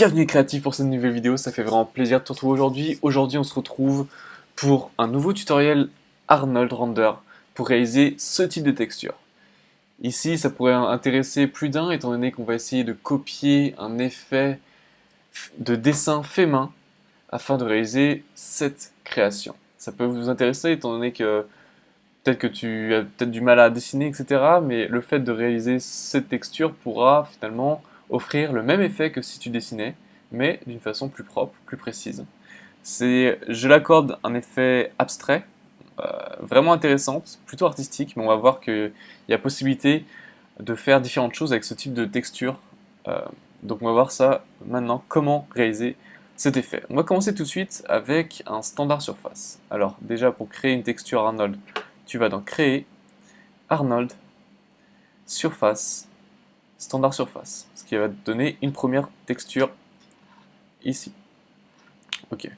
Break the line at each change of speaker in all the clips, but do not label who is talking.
Bienvenue créatif pour cette nouvelle vidéo, ça fait vraiment plaisir de te retrouver aujourd'hui. Aujourd'hui on se retrouve pour un nouveau tutoriel Arnold Render pour réaliser ce type de texture. Ici ça pourrait intéresser plus d'un étant donné qu'on va essayer de copier un effet de dessin fait main afin de réaliser cette création. Ça peut vous intéresser étant donné que peut-être que tu as peut-être du mal à dessiner, etc. Mais le fait de réaliser cette texture pourra finalement offrir le même effet que si tu dessinais, mais d'une façon plus propre, plus précise. Je l'accorde un effet abstrait, vraiment intéressant, plutôt artistique, mais on va voir qu'il y a possibilité de faire différentes choses avec ce type de texture. Euh, donc on va voir ça maintenant, comment réaliser cet effet. On va commencer tout de suite avec un standard surface. Alors déjà pour créer une texture Arnold, tu vas dans Créer, Arnold, Surface, Standard Surface, ce qui va te donner une première texture ici. Ok.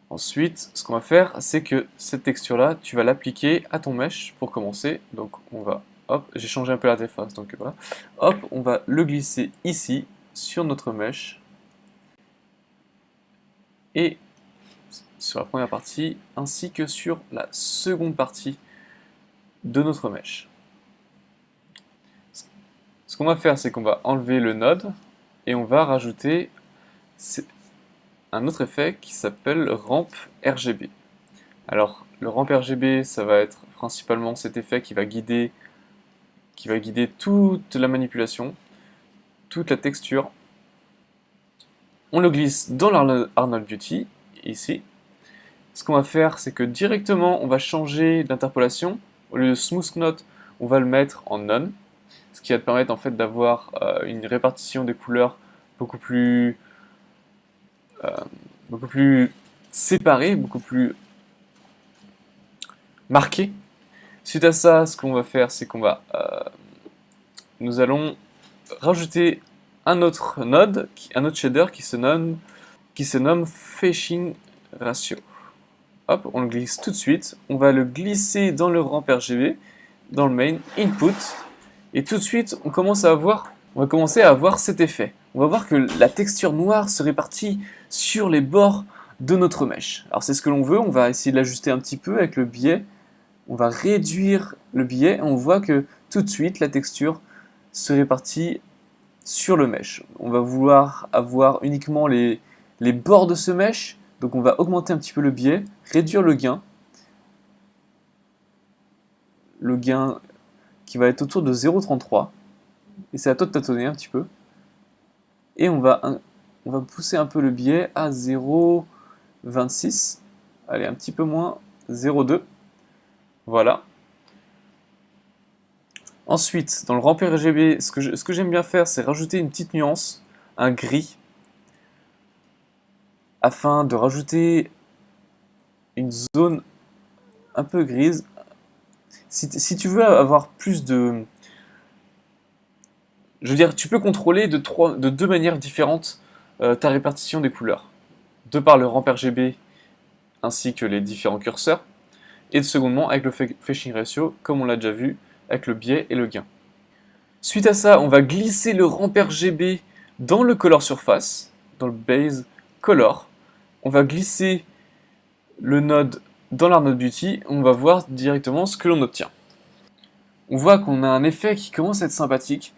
Ensuite, ce qu'on va faire, c'est que cette texture-là, tu vas l'appliquer à ton mesh pour commencer. Donc on va, hop, j'ai changé un peu l'interface, donc voilà. Hop, on va le glisser ici, sur notre mesh. Et sur la première partie, ainsi que sur la seconde partie de notre mesh. Ce qu'on va faire, c'est qu'on va enlever le node et on va rajouter un autre effet qui s'appelle ramp RGB. Alors, le ramp RGB, ça va être principalement cet effet qui va guider toute la manipulation, toute la texture. On le glisse dans l'Arnold Beauty, ici. Ce qu'on va faire, c'est que directement, on va changer d'interpolation. Au lieu de Smooth Knot, on va le mettre en None, ce qui va te permettre en fait d'avoir une répartition des couleurs beaucoup plus séparée, beaucoup plus marquée. Suite à ça, ce qu'on va faire, c'est qu'on va nous allons rajouter un autre node, un autre shader qui se nomme Fetching Ratio. Hop, on le glisse tout de suite. On va le glisser dans le ramp RGB, dans le main input, et tout de suite, on va commencer à avoir cet effet. On va voir que la texture noire se répartit sur les bords de notre mesh. Alors c'est ce que l'on veut, on va essayer de l'ajuster un petit peu avec le biais. On va réduire le biais et on voit que tout de suite la texture se répartit sur le mesh. On va vouloir avoir uniquement les bords de ce mesh, donc on va augmenter un petit peu le biais, réduire le gain qui va être autour de 0,33, et c'est à toi de tâtonner un petit peu, et on va pousser un peu le biais à 0,26, allez un petit peu moins, 0,2, voilà. Ensuite, dans le ramp RGB, ce que j'aime bien faire, c'est rajouter une petite nuance, un gris, afin de rajouter une zone un peu grise. Si tu veux avoir plus de... Je veux dire, tu peux contrôler de deux manières différentes ta répartition des couleurs. De par le ramp RGB ainsi que les différents curseurs, et secondement avec le fetching ratio, comme on l'a déjà vu, avec le biais et le gain. Suite à ça, on va glisser le ramp RGB dans le color surface, dans le base color. On va glisser le node dans l'Arnold Beauty, on va voir directement ce que l'on obtient. On voit qu'on a un effet qui commence à être sympathique.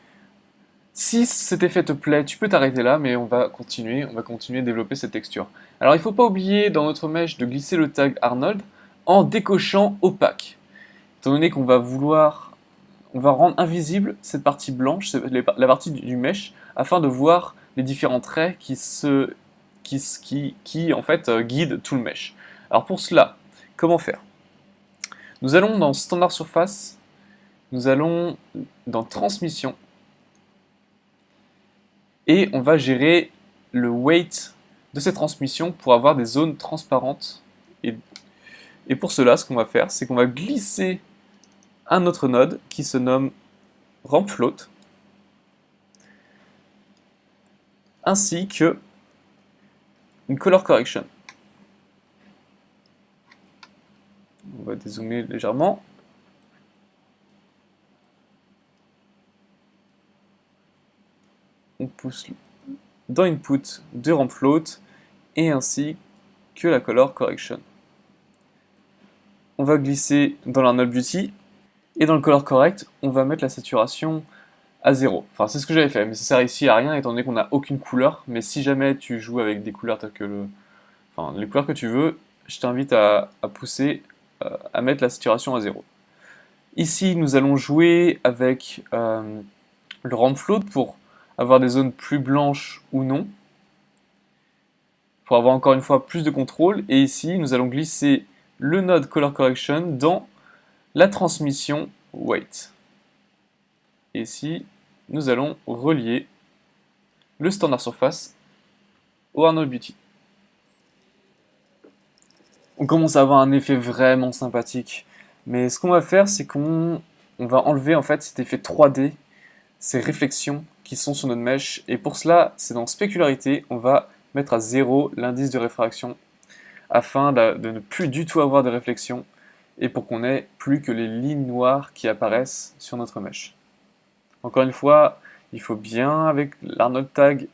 Si cet effet te plaît, tu peux t'arrêter là, mais on va continuer à développer cette texture. Alors il ne faut pas oublier dans notre mesh de glisser le tag Arnold en décochant opaque. Étant donné qu'on va on va rendre invisible cette partie blanche, la partie du mesh, afin de voir les différents traits qui en fait guident tout le mesh. Alors pour cela, comment faire? Nous allons dans Standard Surface, nous allons dans Transmission, et on va gérer le weight de cette transmission pour avoir des zones transparentes. Et pour cela, ce qu'on va faire, c'est qu'on va glisser un autre node qui se nomme Ramp Float, ainsi que une Color Correction. On va dézoomer légèrement. On pousse dans Input de ramp float et ainsi que la color correction. On va glisser dans l'Arnold Beauty et dans le color correct, on va mettre la saturation à 0. Enfin, c'est ce que j'avais fait, mais ça sert ici à rien étant donné qu'on n'a aucune couleur. Mais si jamais tu joues avec des couleurs telles que les couleurs que tu veux, je t'invite à pousser, à mettre la saturation à 0. Ici, nous allons jouer avec le ramp float pour avoir des zones plus blanches ou non, pour avoir encore une fois plus de contrôle. Et ici, nous allons glisser le node color correction dans la transmission weight. Et ici, nous allons relier le standard surface au Arnold Beauty. On commence à avoir un effet vraiment sympathique. Mais ce qu'on va faire, c'est qu'on va enlever en fait cet effet 3D, ces réflexions qui sont sur notre mesh. Et pour cela, c'est dans Spécularité, on va mettre à 0 l'indice de réfraction afin de ne plus du tout avoir de réflexion et pour qu'on ait plus que les lignes noires qui apparaissent sur notre mesh. Encore une fois, il faut bien avec l'Arnold tag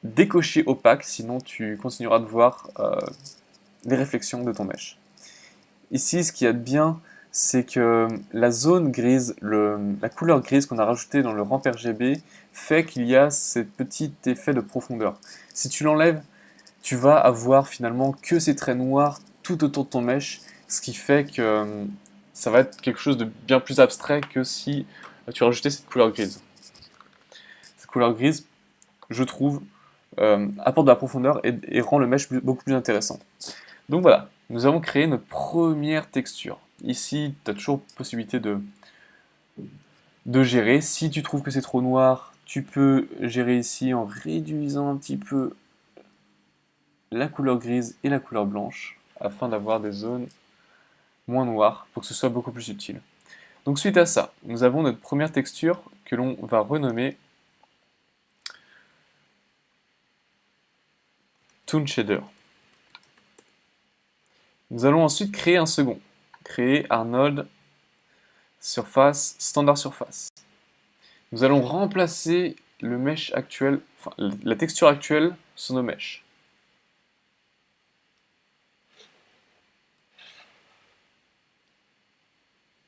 décocher opaque, sinon tu continueras de voir les réflexions de ton mesh. Ici, ce qu'il y a de bien, c'est que la zone grise, la couleur grise qu'on a rajoutée dans le ramp RGB fait qu'il y a ce petit effet de profondeur. Si tu l'enlèves, tu vas avoir finalement que ces traits noirs tout autour de ton mesh, ce qui fait que ça va être quelque chose de bien plus abstrait que si tu rajoutais cette couleur grise. Cette couleur grise, je trouve, apporte de la profondeur et rend le mesh beaucoup plus intéressant. Donc voilà, nous avons créé notre première texture. Ici, tu as toujours possibilité de gérer. Si tu trouves que c'est trop noir, tu peux gérer ici en réduisant un petit peu la couleur grise et la couleur blanche afin d'avoir des zones moins noires pour que ce soit beaucoup plus subtil. Donc suite à ça, nous avons notre première texture que l'on va renommer Toon Shader. Nous allons ensuite créer un second. Créer Arnold Surface, Standard Surface. Nous allons remplacer le mesh actuel, enfin la texture actuelle sur nos meshs.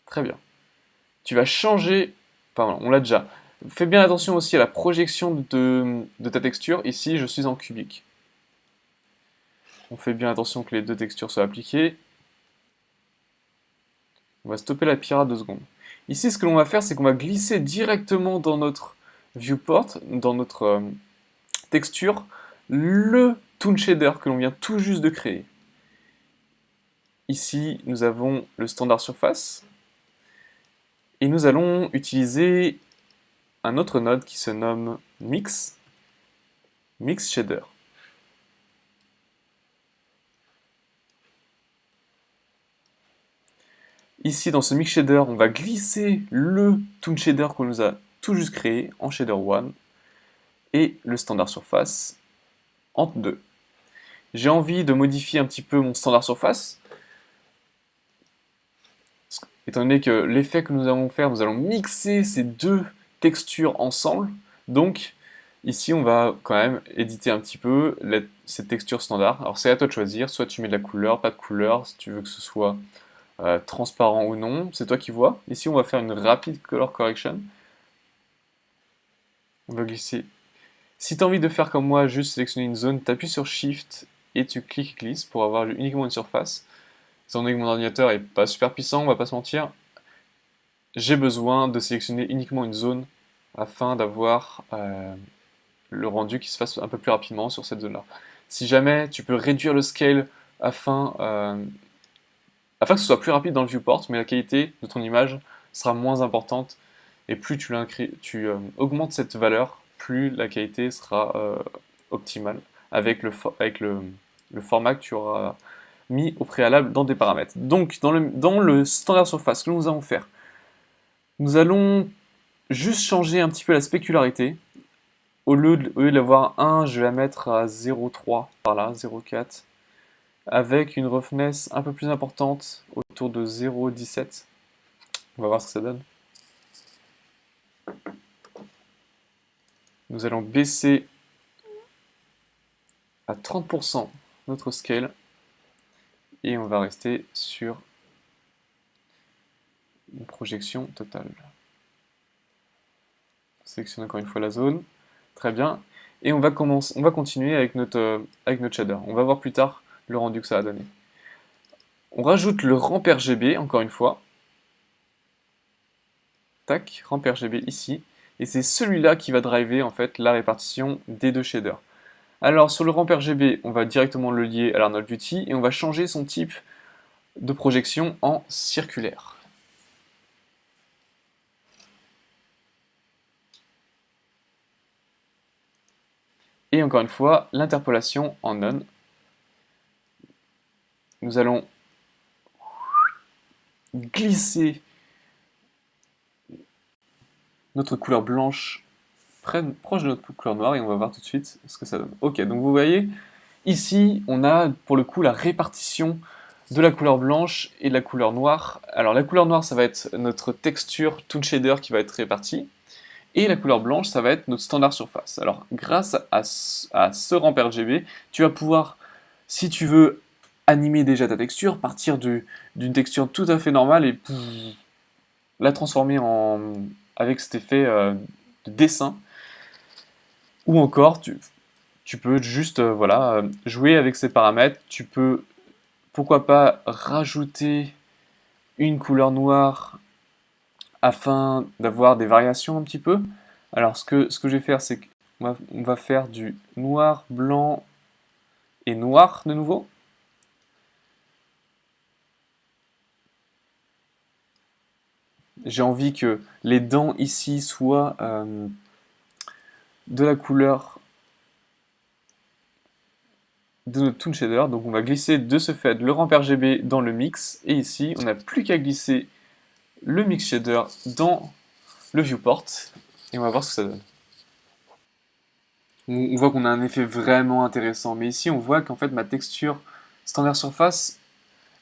Très bien. Tu vas changer, pardon, on l'a déjà. Fais bien attention aussi à la projection de ta texture. Ici, je suis en cubique. On fait bien attention que les deux textures soient appliquées. On va stopper la pirate 2 secondes. Ici, ce que l'on va faire, c'est qu'on va glisser directement dans notre viewport, dans notre texture, le Toon Shader que l'on vient tout juste de créer. Ici, nous avons le standard surface. Et nous allons utiliser un autre node qui se nomme Mix Shader. Ici, dans ce Mix Shader, on va glisser le Toon Shader qu'on nous a tout juste créé en Shader 1 et le standard surface en 2. J'ai envie de modifier un petit peu mon standard surface, étant donné que l'effet que nous allons faire, nous allons mixer ces deux textures ensemble. Donc, ici, on va quand même éditer un petit peu cette texture standard. Alors, c'est à toi de choisir. Soit tu mets de la couleur, pas de couleur, si tu veux que ce soit transparent ou non. C'est toi qui vois. Ici, on va faire une rapide color correction. On va glisser. Si tu as envie de faire comme moi, juste sélectionner une zone, tu appuies sur Shift et tu cliques glisse pour avoir uniquement une surface. Étant donné que mon ordinateur est pas super puissant, on va pas se mentir, j'ai besoin de sélectionner uniquement une zone afin d'avoir le rendu qui se fasse un peu plus rapidement sur cette zone-là. Si jamais tu peux réduire le scale afin que ce soit plus rapide dans le viewport, mais la qualité de ton image sera moins importante, et plus tu augmentes cette valeur, plus la qualité sera optimale avec le format que tu auras mis au préalable dans des paramètres. Donc dans le standard surface, ce que nous allons faire, nous allons juste changer un petit peu la spécularité. Au lieu de l'avoir 1, je vais la mettre à 0,3 par là, 0,4, avec une roughness un peu plus importante, autour de 0,17. On va voir ce que ça donne. Nous allons baisser à 30% notre scale et on va rester sur une projection totale. Sélectionne encore une fois la zone, très bien, et on va continuer avec notre shader. On va voir plus tard le rendu que ça a donné. On rajoute le ramp RGB encore une fois. Tac, ramp RGB ici, et c'est celui-là qui va driver en fait la répartition des deux shaders. Alors sur le ramp RGB, on va directement le lier à l'Arnold Beauty et on va changer son type de projection en circulaire. Et encore une fois, l'interpolation en none. Nous allons glisser notre couleur blanche proche de notre couleur noire et on va voir tout de suite ce que ça donne. Ok, donc vous voyez, ici on a pour le coup la répartition de la couleur blanche et de la couleur noire. Alors la couleur noire ça va être notre texture Toon Shader qui va être répartie et la couleur blanche ça va être notre standard surface. Alors grâce à ce ramp RGB, tu vas pouvoir, si tu veux animer déjà ta texture, partir d'une texture tout à fait normale et la transformer avec cet effet de dessin. Ou encore, tu peux juste voilà, jouer avec ces paramètres. Tu peux, pourquoi pas, rajouter une couleur noire afin d'avoir des variations un petit peu. Alors, ce que je vais faire, c'est qu'on va faire du noir, blanc et noir de nouveau. J'ai envie que les dents ici soient de la couleur de notre Toon Shader, donc on va glisser de ce fait le ramp RGB dans le mix, et ici on n'a plus qu'à glisser le mix shader dans le viewport, et on va voir ce que ça donne. On voit qu'on a un effet vraiment intéressant, mais ici on voit qu'en fait ma texture standard surface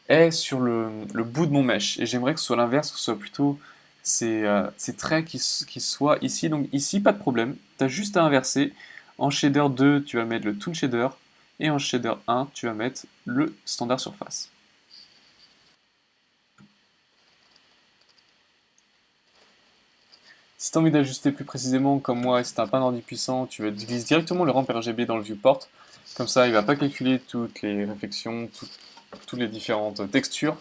est sur le bout de mon mesh, et j'aimerais que ce soit l'inverse, que ce soit plutôt ces traits qui soient ici. Donc ici pas de problème, tu as juste à inverser. En shader 2 tu vas mettre le Toon Shader et en shader 1 tu vas mettre le standard surface. Si tu as envie d'ajuster plus précisément comme moi et si tu as un pas d'ordi puissant, tu glisses directement le ramp RGB dans le viewport, comme ça il ne va pas calculer toutes les réflexions, toutes les différentes textures.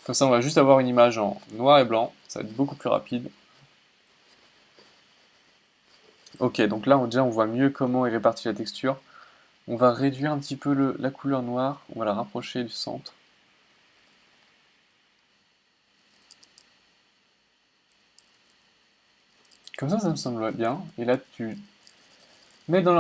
Comme ça on va juste avoir une image en noir et blanc, ça va être beaucoup plus rapide. Ok, donc là déjà on voit mieux comment est répartie la texture. On va réduire un petit peu la couleur noire, on va la rapprocher du centre. Comme ça me semble bien. Et là tu mets dans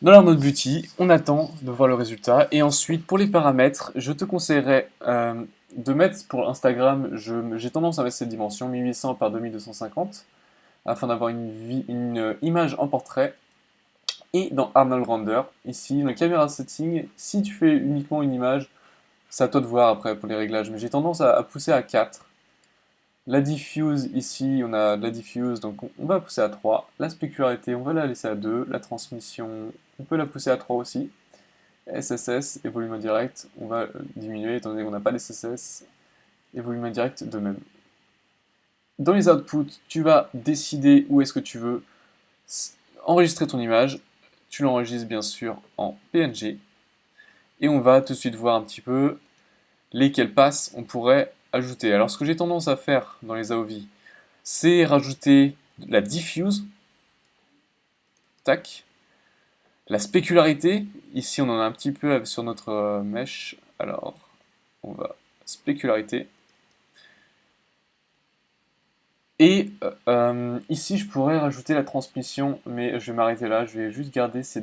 l'Arnold Beauty, on attend de voir le résultat. Et ensuite pour les paramètres, je te conseillerais de mettre pour Instagram, j'ai tendance à mettre cette dimension 1800 par 2250 afin d'avoir une image en portrait. Et dans Arnold Render, ici, dans le Camera Setting, si tu fais uniquement une image, c'est à toi de voir après pour les réglages, mais j'ai tendance à pousser à 4. La diffuse, ici, on a de la diffuse, donc on va pousser à 3. La spécularité, on va la laisser à 2. La transmission, on peut la pousser à 3 aussi. SSS et volume indirect, on va diminuer étant donné qu'on n'a pas d'SSS. Et volume indirect de même. Dans les outputs, tu vas décider où est-ce que tu veux enregistrer ton image. Tu l'enregistres bien sûr en PNG. Et on va tout de suite voir un petit peu lesquels passes on pourrait ajouter. Alors ce que j'ai tendance à faire dans les AOV, c'est rajouter la diffuse. Tac. La spécularité. Ici on en a un petit peu sur notre mesh. Alors on va spécularité. Et ici, je pourrais rajouter la transmission, mais je vais m'arrêter là. Je vais juste garder ces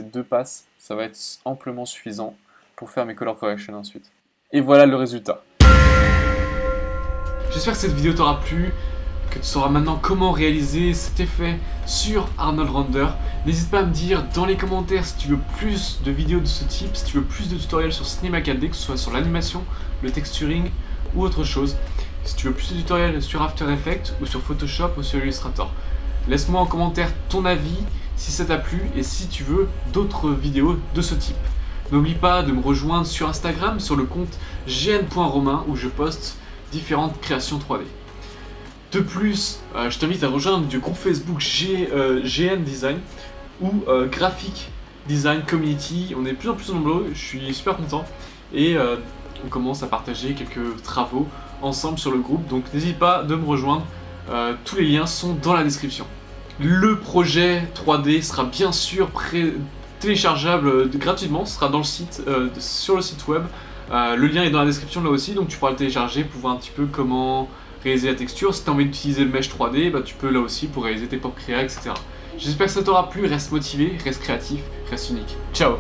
deux passes. Ça va être amplement suffisant pour faire mes color correction ensuite. Et voilà le résultat. J'espère que cette vidéo t'aura plu, que tu sauras maintenant comment réaliser cet effet sur Arnold Render. N'hésite pas à me dire dans les commentaires si tu veux plus de vidéos de ce type, si tu veux plus de tutoriels sur Cinema 4D, que ce soit sur l'animation, le texturing ou autre chose. Si tu veux plus de tutoriels sur After Effects ou sur Photoshop ou sur Illustrator. Laisse-moi en commentaire ton avis, si ça t'a plu et si tu veux d'autres vidéos de ce type. N'oublie pas de me rejoindre sur Instagram sur le compte gn.romain où je poste différentes créations 3D. De plus, je t'invite à rejoindre du groupe Facebook GN Design ou Graphic Design Community. On est de plus en plus nombreux, je suis super content et on commence à partager quelques travaux ensemble sur le groupe, donc n'hésite pas de me rejoindre, tous les liens sont dans la description. Le projet 3D sera bien sûr téléchargeable gratuitement, ce sera dans le site, sur le site web. Le lien est dans la description là aussi, donc tu pourras le télécharger pour voir un petit peu comment réaliser la texture. Si tu as envie d'utiliser le mesh 3D, tu peux là aussi pour réaliser tes pop créa, etc. J'espère que ça t'aura plu, reste motivé, reste créatif, reste unique. Ciao!